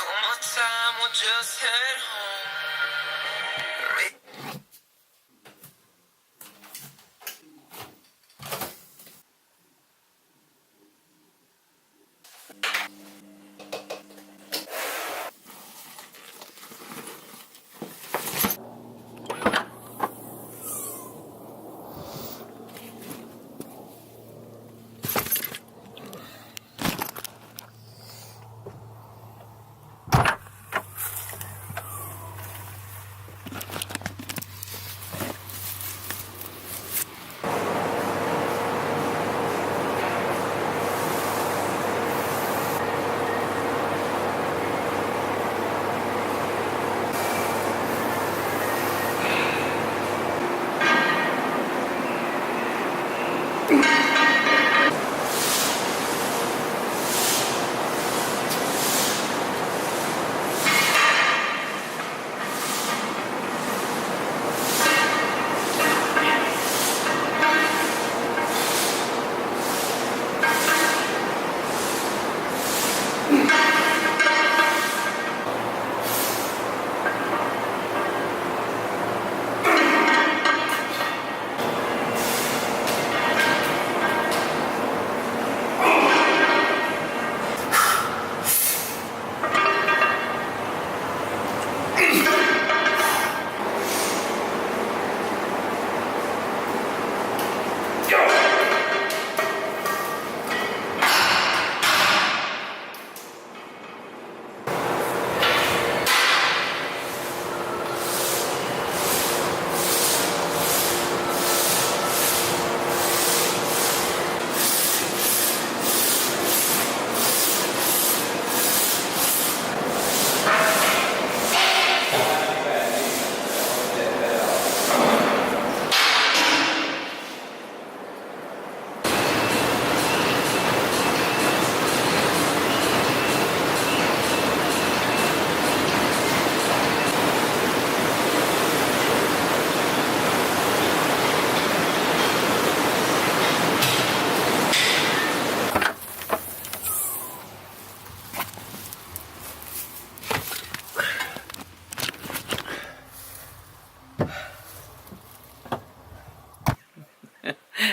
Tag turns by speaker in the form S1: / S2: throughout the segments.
S1: One more time, we'll just head home.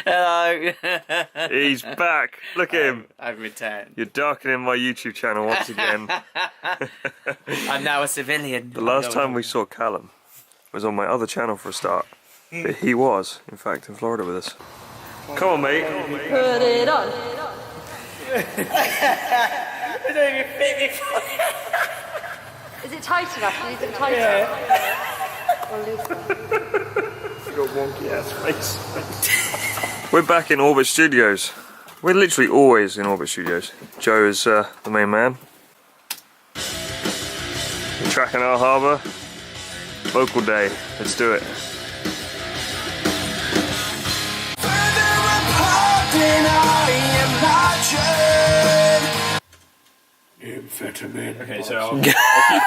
S2: Hello.
S3: He's back. Look at him.
S2: I've returned.
S3: You're darkening my YouTube channel once again.
S2: I'm now a civilian.
S3: The last time we saw Callum was on my other channel for a start. But he was, in fact, in Florida with us. Come on, mate.
S4: Put it on.
S2: It don't even fit me.
S4: Is it tight enough? Is it tight enough? Or loose enough?
S3: You got wonky ass face. We're back in Orbit Studios. We're literally always in Orbit Studios. Joe is the main man. We're tracking Our Harbour. Local day. Let's do it.
S5: Okay, so I'll keep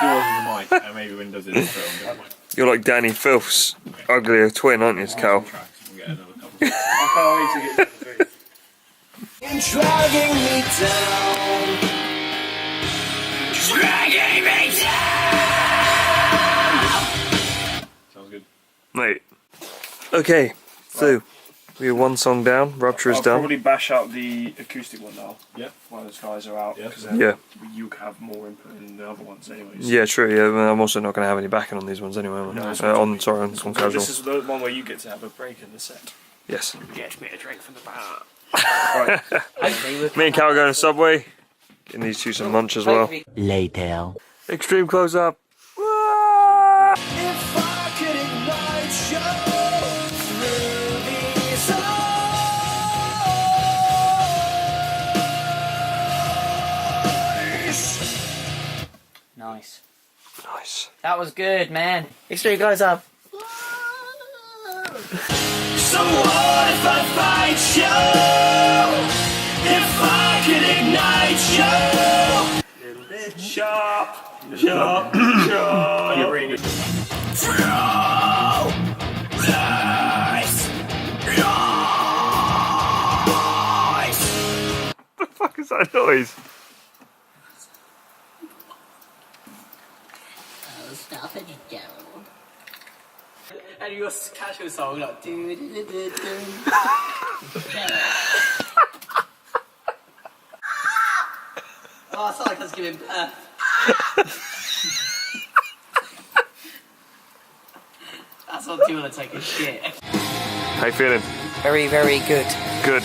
S5: yours in the mic and maybe Windows in the film.
S3: You're like Danny Filth's uglier twin, aren't you, Cal?
S5: We'll get another couple. I can't wait to get to the
S1: Dragging me down. Dragging me down.
S5: Sounds good.
S3: Mate. Okay, so we're one song down, Rupture is
S6: I'll
S3: done.
S6: probably bash out the acoustic one now.
S5: Yeah.
S6: While those guys are out.
S5: Yeah.
S6: Because
S3: Yeah.
S6: you have more input in the other ones anyways.
S3: Yeah, true, yeah, I'm also not going to have any backing on these ones anyway. Am I?
S6: No,
S3: on casual.
S6: This is the one where you get to have a break in the set.
S3: Yes.
S6: Get me a drink from the bar.
S3: Right. Me and Cal are going to Subway. Getting these two some lunch as well.
S2: Later.
S3: Extreme close up.
S1: If I could ignite you through these eyes.
S2: Nice.
S3: Nice.
S2: That was good, man. Extreme close up.
S1: So what if I fight you? If I could ignite you.
S6: Little bit sharp. Sharp. Sharp. You're reading.
S1: Through lies. Lies.
S3: What the fuck is that noise?
S2: stuff and it's terrible. And your casual song like do do do do do. Oh, I sound like I was giving birth. That's not too want to take a shit.
S3: How you feeling?
S2: Very, very good.
S3: Good.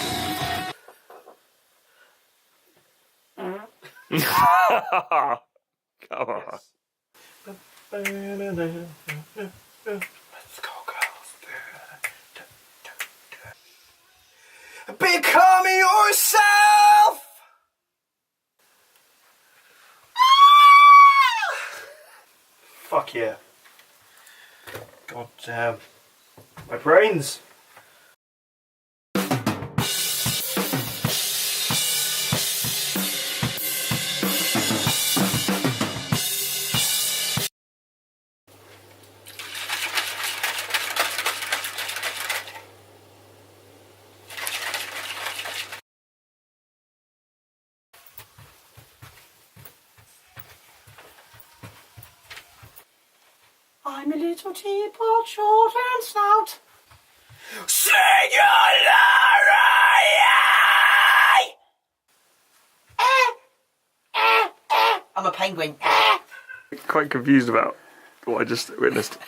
S3: Come on.
S6: Let's go, girls. Become yourself. Fuck yeah. God damn. My brains.
S2: I'm a little teapot, short and stout. I'm a penguin.
S3: Quite confused about what I just witnessed.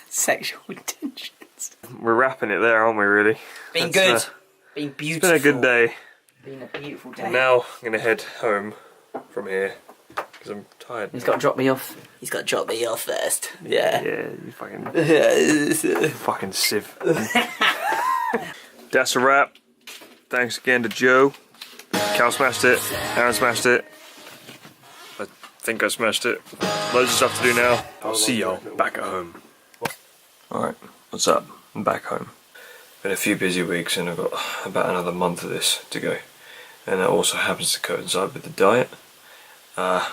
S2: Sexual intentions.
S3: We're wrapping it there, aren't we, really?
S2: Been
S3: That's,
S2: good. Been
S3: It's
S2: beautiful.
S3: been a good day.
S2: Been a beautiful day.
S3: And now I'm going to head home from here because I'm tired.
S2: He's got to drop me off. He's got to drop me off first. Yeah.
S3: Yeah, you fucking sieve. That's a wrap. Thanks again to Joe. Cal smashed it. Aaron smashed it. I think I smashed it. Loads of stuff to do now. I'll see y'all back at home. Alright, what's up? I'm back home. Been a few busy weeks and I've got about another month of this to go. And that also happens to coincide with the diet.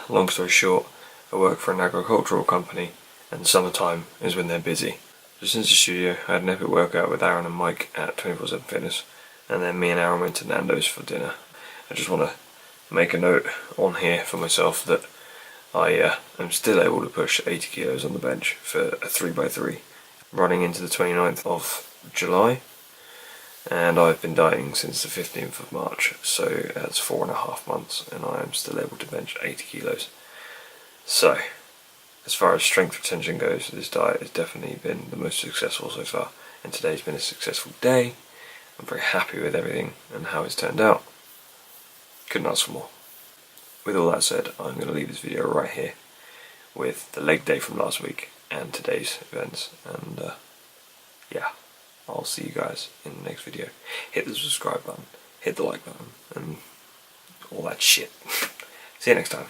S3: Long story short, I work for an agricultural company and summertime is when they're busy. Just since the studio, I had an epic workout with Aaron and Mike at 24/7 Fitness, and then me and Aaron went to Nando's for dinner. I just want to make a note on here for myself that I am still able to push 80 kilos on the bench for a 3x3 running into the 29th of July, and I've been dieting since the 15th of March, so that's 4.5 months and I am still able to bench 80 kilos. So as far as strength retention goes, this diet has definitely been the most successful so far, and today's been a successful day. I'm very happy with everything and how it's turned out. Couldn't ask for more. With all that said, I'm going to leave this video right here with the leg day from last week and today's events, and yeah, I'll see you guys in the next video. Hit the subscribe button, hit the like button, and all that shit. See you next time.